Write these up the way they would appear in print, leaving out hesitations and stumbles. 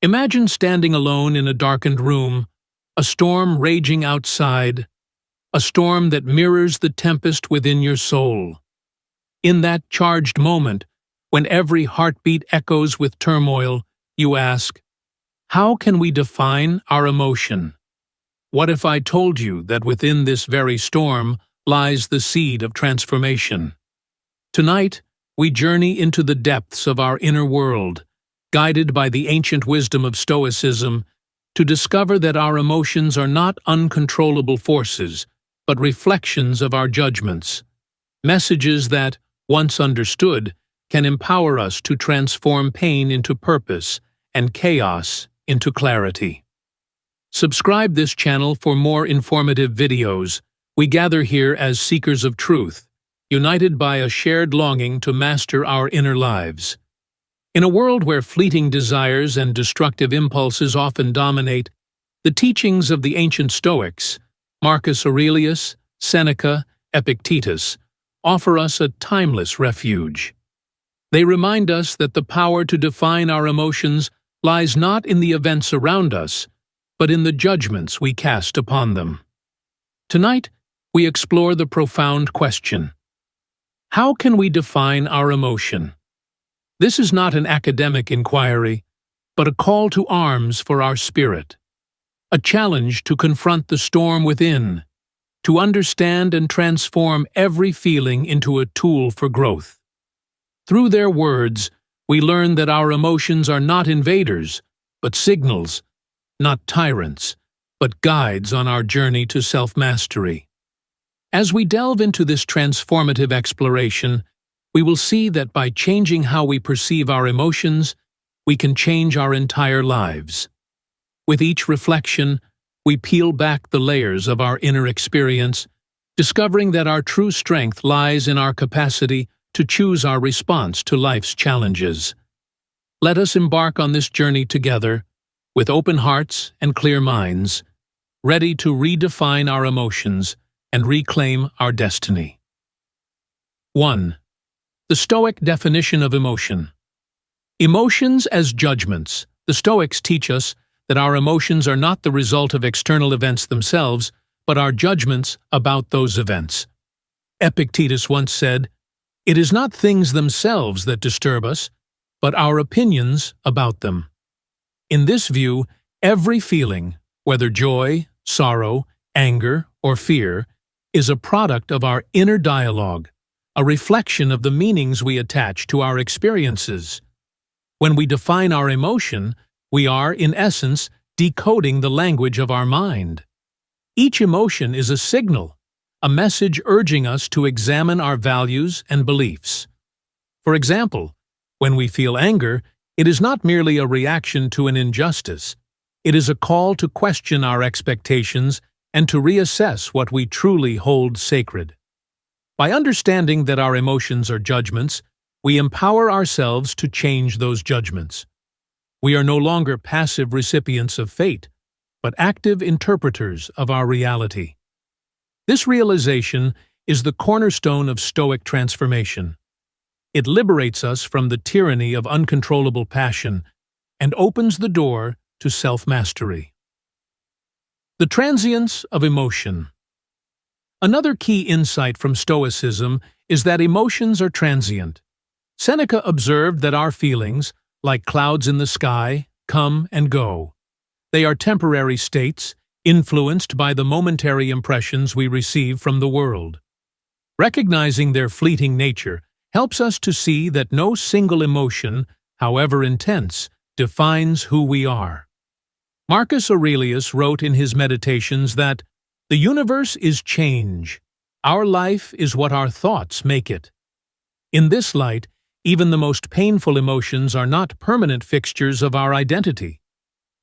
Imagine standing alone in a darkened room, a storm raging outside, a storm that mirrors the tempest within your soul. In that charged moment, when every heartbeat echoes with turmoil, you ask, how can we define our emotion? What if I told you that within this very storm lies the seed of transformation? Tonight, we journey into the depths of our inner world, guided by the ancient wisdom of Stoicism, to discover that our emotions are not uncontrollable forces, but reflections of our judgments. Messages that, once understood, can empower us to transform pain into purpose and chaos into clarity. Subscribe this channel for more informative videos. We gather here as seekers of truth, united by a shared longing to master our inner lives. In a world where fleeting desires and destructive impulses often dominate, the teachings of the ancient Stoics, Marcus Aurelius, Seneca, Epictetus, offer us a timeless refuge. They remind us that the power to define our emotions lies not in the events around us, but in the judgments we cast upon them. Tonight, we explore the profound question: how can we define our emotion? This is not an academic inquiry, but a call to arms for our spirit, a challenge to confront the storm within, to understand and transform every feeling into a tool for growth. Through their words, we learn that our emotions are not invaders, but signals, not tyrants, but guides on our journey to self-mastery. As we delve into this transformative exploration, we will see that by changing how we perceive our emotions, we can change our entire lives. With each reflection, we peel back the layers of our inner experience, discovering that our true strength lies in our capacity to choose our response to life's challenges. Let us embark on this journey together, with open hearts and clear minds, ready to redefine our emotions and reclaim our destiny. 1. The Stoic definition of emotion. Emotions as judgments. The Stoics teach us that our emotions are not the result of external events themselves, but our judgments about those events. Epictetus once said, "It is not things themselves that disturb us, but our opinions about them." In this view, every feeling, whether joy, sorrow, anger, or fear, is a product of our inner dialogue, a reflection of the meanings we attach to our experiences. When we define our emotion, we are, in essence, decoding the language of our mind. Each emotion is a signal, a message urging us to examine our values and beliefs. For example, when we feel anger, it is not merely a reaction to an injustice. It is a call to question our expectations and to reassess what we truly hold sacred. By understanding that our emotions are judgments, we empower ourselves to change those judgments. We are no longer passive recipients of fate, but active interpreters of our reality. This realization is the cornerstone of Stoic transformation. It liberates us from the tyranny of uncontrollable passion and opens the door to self-mastery. The transience of emotion. Another key insight from Stoicism is that emotions are transient. Seneca observed that our feelings, like clouds in the sky, come and go. They are temporary states, influenced by the momentary impressions we receive from the world. Recognizing their fleeting nature helps us to see that no single emotion, however intense, defines who we are. Marcus Aurelius wrote in his Meditations that the universe is change. Our life is what our thoughts make it. In this light, even the most painful emotions are not permanent fixtures of our identity.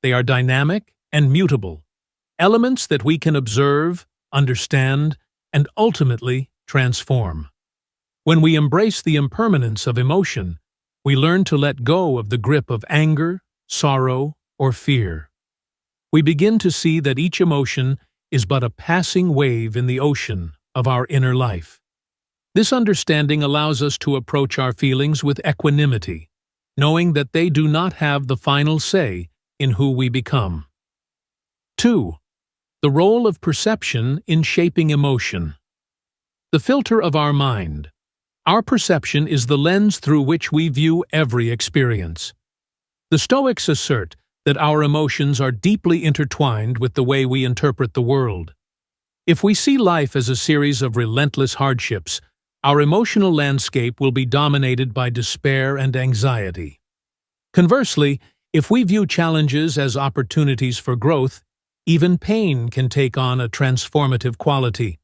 They are dynamic and mutable, elements that we can observe, understand, and ultimately transform. When we embrace the impermanence of emotion, we learn to let go of the grip of anger, sorrow, or fear. We begin to see that each emotion is but a passing wave in the ocean of our inner life. This understanding allows us to approach our feelings with equanimity, knowing that they do not have the final say in who we become. 2. The role of perception in shaping emotion. The filter of our mind. Our perception is the lens through which we view every experience. The Stoics assert that our emotions are deeply intertwined with the way we interpret the world. If we see life as a series of relentless hardships, our emotional landscape will be dominated by despair and anxiety. Conversely, if we view challenges as opportunities for growth, even pain can take on a transformative quality.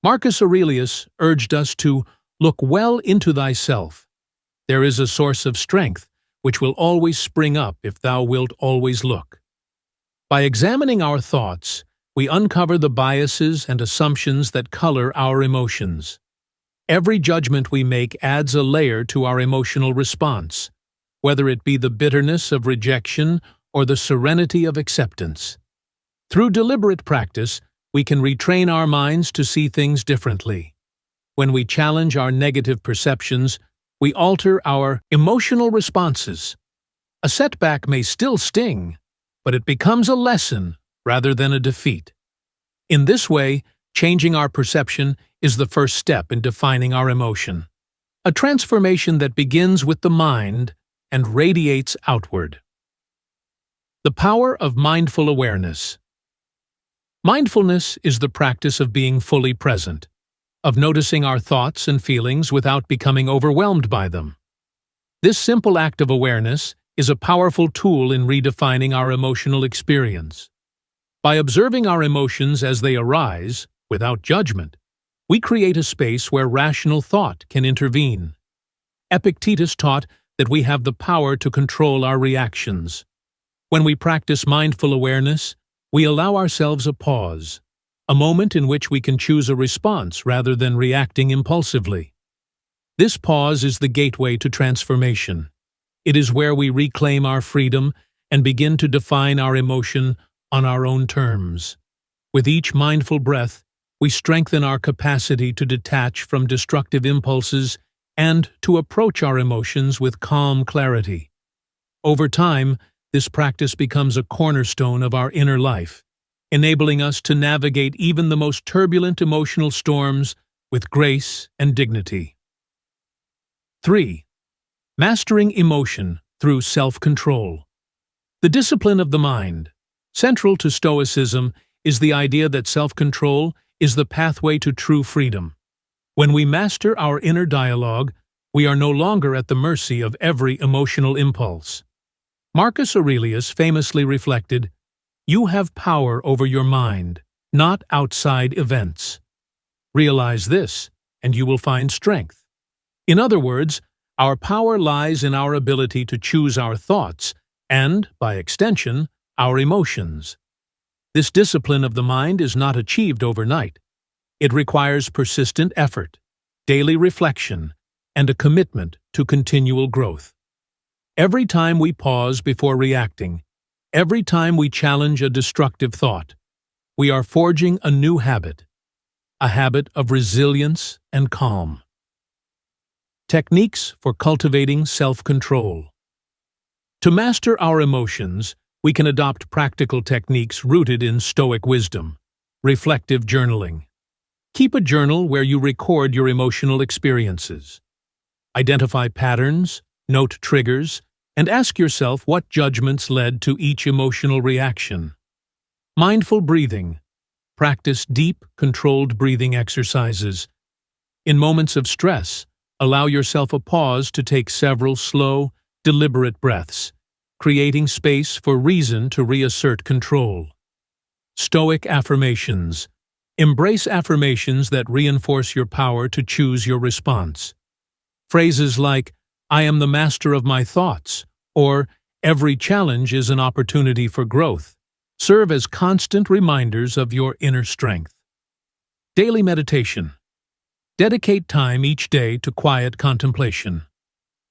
Marcus Aurelius urged us to look well into thyself. There is a source of strength which will always spring up if thou wilt always look. By examining our thoughts, we uncover the biases and assumptions that color our emotions. Every judgment we make adds a layer to our emotional response, whether it be the bitterness of rejection or the serenity of acceptance. Through deliberate practice, we can retrain our minds to see things differently. When we challenge our negative perceptions, we alter our emotional responses. A setback may still sting, but it becomes a lesson rather than a defeat. In this way, changing our perception is the first step in defining our emotion, a transformation that begins with the mind and radiates outward. The power of mindful awareness. Mindfulness is the practice of being fully present, of noticing our thoughts and feelings without becoming overwhelmed by them. This simple act of awareness is a powerful tool in redefining our emotional experience. By observing our emotions as they arise, without judgment, we create a space where rational thought can intervene. Epictetus taught that we have the power to control our reactions. When we practice mindful awareness, we allow ourselves a pause, a moment in which we can choose a response rather than reacting impulsively. This pause is the gateway to transformation. It is where we reclaim our freedom and begin to define our emotion on our own terms. With each mindful breath, we strengthen our capacity to detach from destructive impulses and to approach our emotions with calm clarity. Over time, this practice becomes a cornerstone of our inner life, enabling us to navigate even the most turbulent emotional storms with grace and dignity. 3. Mastering emotion through self-control. The discipline of the mind. Central to Stoicism is the idea that self-control is the pathway to true freedom. When we master our inner dialogue, we are no longer at the mercy of every emotional impulse. Marcus Aurelius famously reflected, "You have power over your mind, not outside events. Realize this, and you will find strength." In other words, our power lies in our ability to choose our thoughts and, by extension, our emotions. This discipline of the mind is not achieved overnight. It requires persistent effort, daily reflection, and a commitment to continual growth. Every time we pause before reacting, every time we challenge a destructive thought, we are forging a new habit, a habit of resilience and calm. Techniques for cultivating self-control. To master our emotions, we can adopt practical techniques rooted in Stoic wisdom. Reflective journaling. Keep a journal where you record your emotional experiences. Identify patterns, note triggers, and ask yourself what judgments led to each emotional reaction. Mindful breathing. Practice deep, controlled breathing exercises. In moments of stress, allow yourself a pause to take several slow, deliberate breaths, creating space for reason to reassert control. Stoic affirmations. Embrace affirmations that reinforce your power to choose your response. Phrases like, "I am the master of my thoughts," or "Every challenge is an opportunity for growth," serve as constant reminders of your inner strength. Daily meditation. Dedicate time each day to quiet contemplation.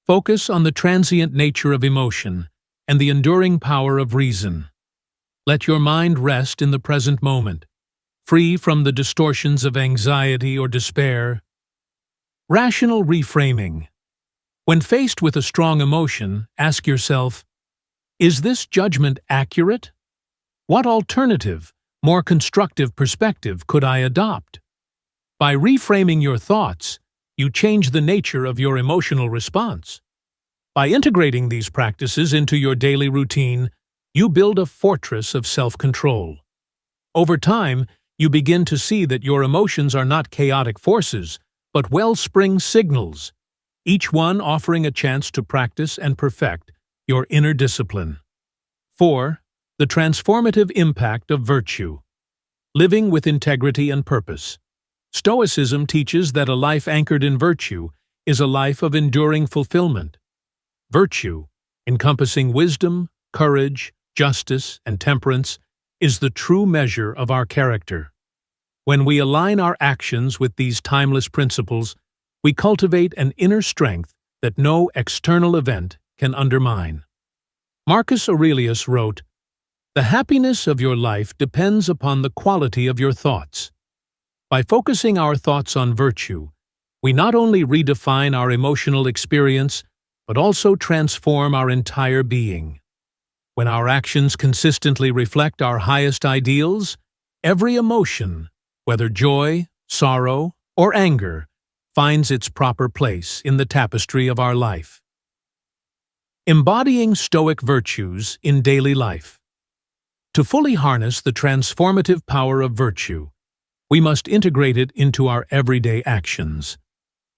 Focus on the transient nature of emotion and the enduring power of reason. Let your mind rest in the present moment, free from the distortions of anxiety or despair. Rational reframing. When faced with a strong emotion, ask yourself, Is this judgment accurate? What alternative, more constructive perspective could I adopt? By reframing your thoughts, you change the nature of your emotional response. By integrating these practices into your daily routine, you build a fortress of self-control. Over time, you begin to see that your emotions are not chaotic forces, but wellspring signals, each one offering a chance to practice and perfect your inner discipline. 4. The transformative impact of virtue. Living with integrity and purpose. Stoicism teaches that a life anchored in virtue is a life of enduring fulfillment. Virtue, encompassing wisdom, courage, justice, and temperance, is the true measure of our character. When we align our actions with these timeless principles, we cultivate an inner strength that no external event can undermine. Marcus Aurelius wrote, "The happiness of your life depends upon the quality of your thoughts." By focusing our thoughts on virtue, we not only redefine our emotional experience, but also transform our entire being. When our actions consistently reflect our highest ideals, every emotion, whether joy, sorrow, or anger, finds its proper place in the tapestry of our life. Embodying Stoic virtues in daily life. To fully harness the transformative power of virtue, we must integrate it into our everyday actions.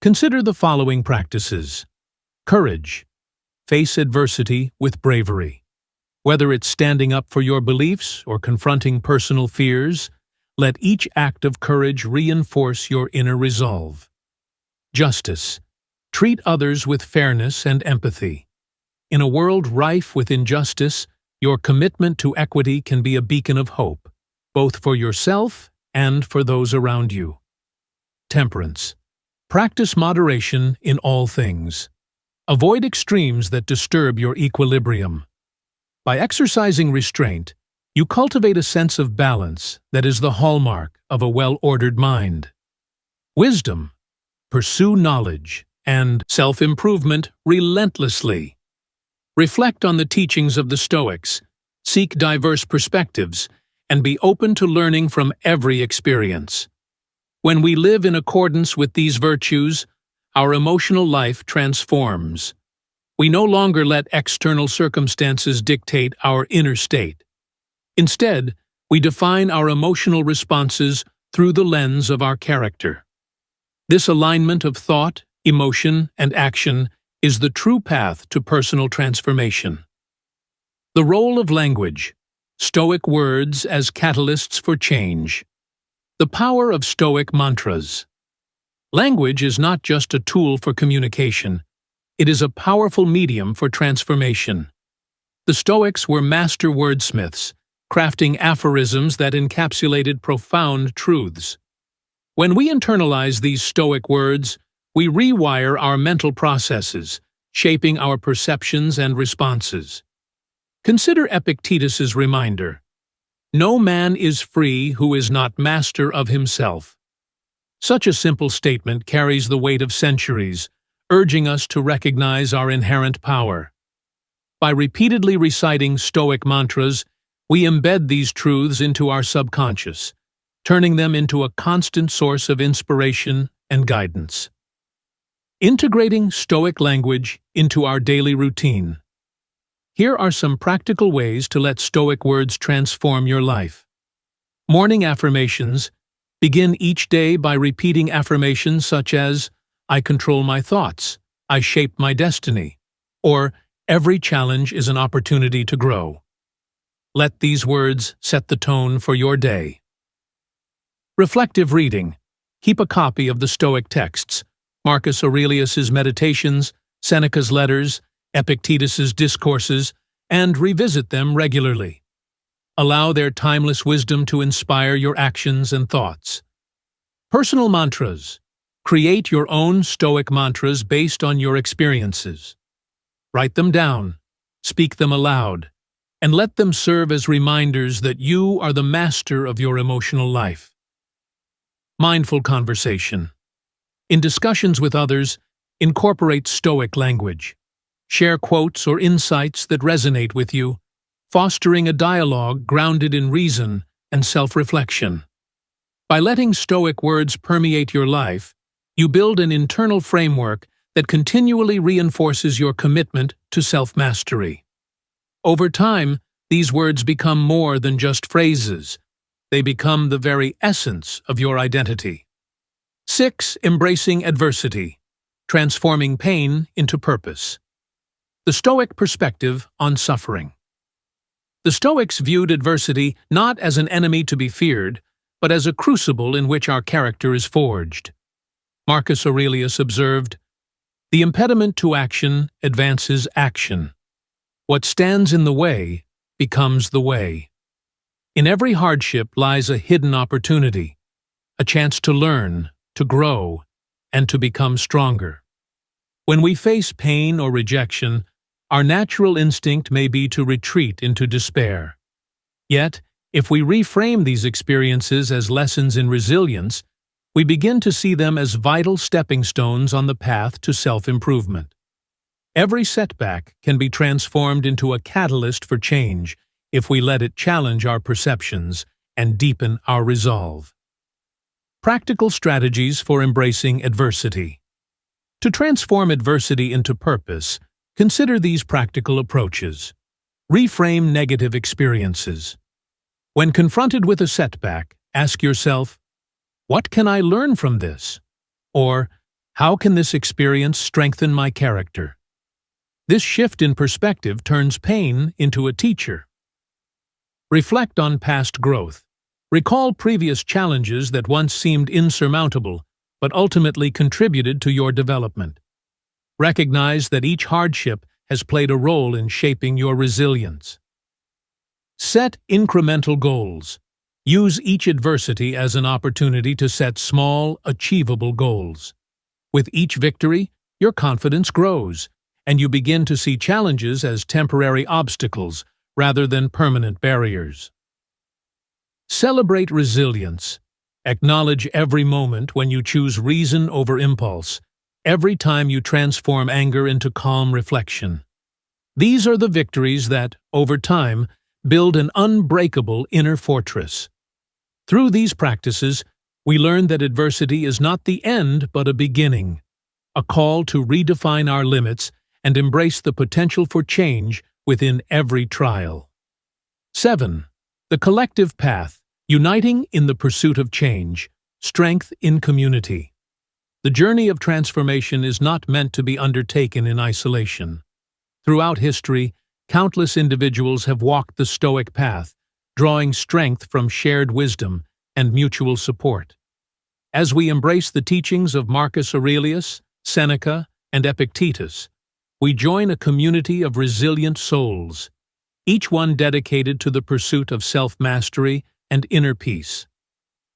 Consider the following practices. Courage. Face adversity with bravery. Whether it's standing up for your beliefs or confronting personal fears, let each act of courage reinforce your inner resolve. Justice. Treat others with fairness and empathy. In a world rife with injustice, your commitment to equity can be a beacon of hope, both for yourself and for those around you. Temperance. Practice moderation in all things. Avoid extremes that disturb your equilibrium. By exercising restraint, you cultivate a sense of balance that is the hallmark of a well-ordered mind. Wisdom. Pursue knowledge and self-improvement relentlessly. Reflect on the teachings of the Stoics, seek diverse perspectives, and be open to learning from every experience. When we live in accordance with these virtues, our emotional life transforms. We no longer let external circumstances dictate our inner state. Instead, we define our emotional responses through the lens of our character. This alignment of thought, emotion, and action is the true path to personal transformation. The role of language. Stoic words as catalysts for change. The power of Stoic mantras. Language is not just a tool for communication. It is a powerful medium for transformation. The Stoics were master wordsmiths, crafting aphorisms that encapsulated profound truths. When we internalize these Stoic words, we rewire our mental processes, shaping our perceptions and responses. Consider Epictetus's reminder, "No man is free who is not master of himself." Such a simple statement carries the weight of centuries, urging us to recognize our inherent power. By repeatedly reciting Stoic mantras, we embed these truths into our subconscious, turning them into a constant source of inspiration and guidance. Integrating Stoic language into our daily routine. Here are some practical ways to let Stoic words transform your life. Morning affirmations. Begin each day by repeating affirmations such as, "I control my thoughts," "I shape my destiny," or "Every challenge is an opportunity to grow." Let these words set the tone for your day. Reflective reading. Keep a copy of the Stoic texts, Marcus Aurelius's Meditations, Seneca's Letters, Epictetus's Discourses, and revisit them regularly. Allow their timeless wisdom to inspire your actions and thoughts. Personal mantras. Create your own Stoic mantras based on your experiences. Write them down, speak them aloud, and let them serve as reminders that you are the master of your emotional life. Mindful conversation. In discussions with others, incorporate Stoic language. Share quotes or insights that resonate with you, fostering a dialogue grounded in reason and self-reflection. By letting Stoic words permeate your life, you build an internal framework that continually reinforces your commitment to self-mastery. Over time, these words become more than just phrases. They become the very essence of your identity. 6. Embracing adversity, transforming pain into purpose. The Stoic perspective on suffering. The Stoics viewed adversity not as an enemy to be feared, but as a crucible in which our character is forged. Marcus Aurelius observed, "The impediment to action advances action. What stands in the way becomes the way." In every hardship lies a hidden opportunity, a chance to learn, to grow, and to become stronger. When we face pain or rejection, our natural instinct may be to retreat into despair. Yet, if we reframe these experiences as lessons in resilience, we begin to see them as vital stepping stones on the path to self-improvement. Every setback can be transformed into a catalyst for change if we let it challenge our perceptions and deepen our resolve. Practical strategies for embracing adversity. To transform adversity into purpose, consider these practical approaches. Reframe negative experiences. When confronted with a setback, ask yourself, "What can I learn from this?" Or, "How can this experience strengthen my character?" This shift in perspective turns pain into a teacher. Reflect on past growth. Recall previous challenges that once seemed insurmountable, but ultimately contributed to your development. Recognize that each hardship has played a role in shaping your resilience. Set incremental goals. Use each adversity as an opportunity to set small, achievable goals. With each victory, your confidence grows, and you begin to see challenges as temporary obstacles rather than permanent barriers. Celebrate resilience. Acknowledge every moment when you choose reason over impulse, every time you transform anger into calm reflection. These are the victories that, over time, build an unbreakable inner fortress. Through these practices, we learn that adversity is not the end but a beginning, a call to redefine our limits and embrace the potential for change within every trial. 7. The collective path, uniting in the pursuit of change, strength in community. The journey of transformation is not meant to be undertaken in isolation. Throughout history, countless individuals have walked the Stoic path, drawing strength from shared wisdom and mutual support. As we embrace the teachings of Marcus Aurelius, Seneca, and Epictetus, we join a community of resilient souls, each one dedicated to the pursuit of self-mastery and inner peace.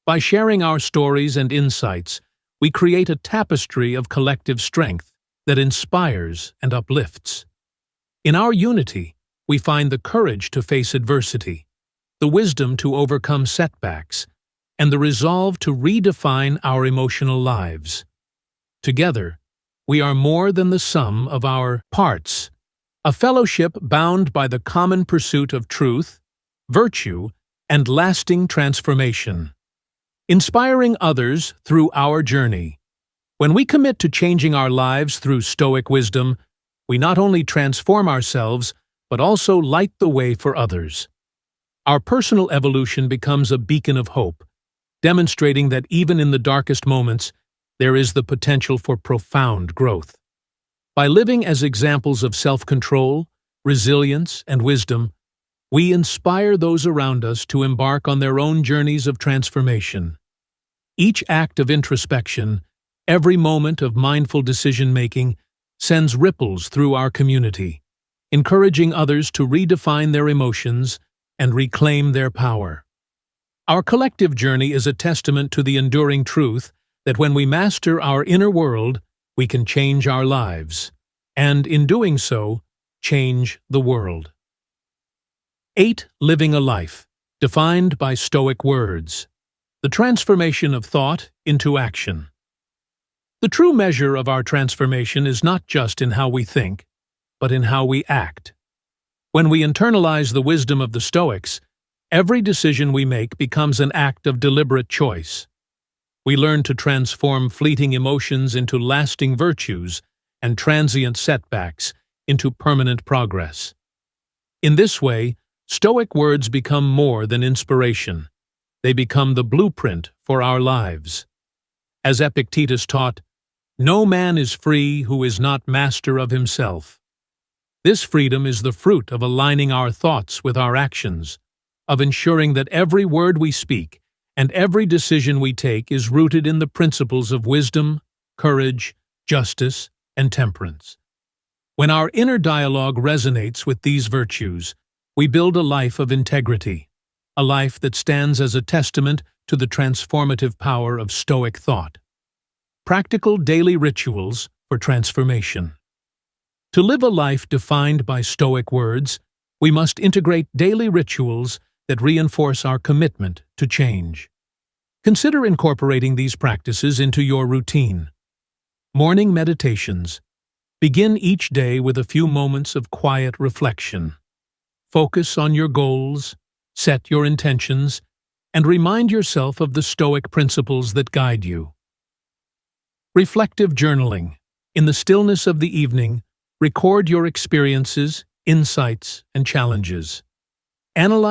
By sharing our stories and insights, we create a tapestry of collective strength that inspires and uplifts. In our unity, we find the courage to face adversity, the wisdom to overcome setbacks, and the resolve to redefine our emotional lives. Together, we are more than the sum of our parts, a fellowship bound by the common pursuit of truth, virtue, and lasting transformation. Inspiring others through our journey. When we commit to changing our lives through Stoic wisdom, we not only transform ourselves, but also light the way for others. Our personal evolution becomes a beacon of hope, demonstrating that even in the darkest moments, there is the potential for profound growth. By living as examples of self-control, resilience, and wisdom, we inspire those around us to embark on their own journeys of transformation. Each act of introspection, every moment of mindful decision-making, sends ripples through our community, encouraging others to redefine their emotions and reclaim their power. Our collective journey is a testament to the enduring truth that when we master our inner world, we can change our lives, and in doing so, change the world. 8. Living a life, defined by Stoic words. The transformation of thought into action. The true measure of our transformation is not just in how we think, but in how we act. When we internalize the wisdom of the Stoics, every decision we make becomes an act of deliberate choice. We learn to transform fleeting emotions into lasting virtues and transient setbacks into permanent progress. In this way, Stoic words become more than inspiration. They become the blueprint for our lives. As Epictetus taught, "No man is free who is not master of himself." This freedom is the fruit of aligning our thoughts with our actions, of ensuring that every word we speak and every decision we take is rooted in the principles of wisdom, courage, justice, and temperance. When our inner dialogue resonates with these virtues, we build a life of integrity, a life that stands as a testament to the transformative power of Stoic thought. Practical daily rituals for transformation. To live a life defined by Stoic words, we must integrate daily rituals that reinforce our commitment to change. Consider incorporating these practices into your routine. Morning meditations. Begin each day with a few moments of quiet reflection. Focus on your goals, set your intentions, and remind yourself of the Stoic principles that guide you. Reflective journaling. In the stillness of the evening, record your experiences, insights, and challenges. Analyze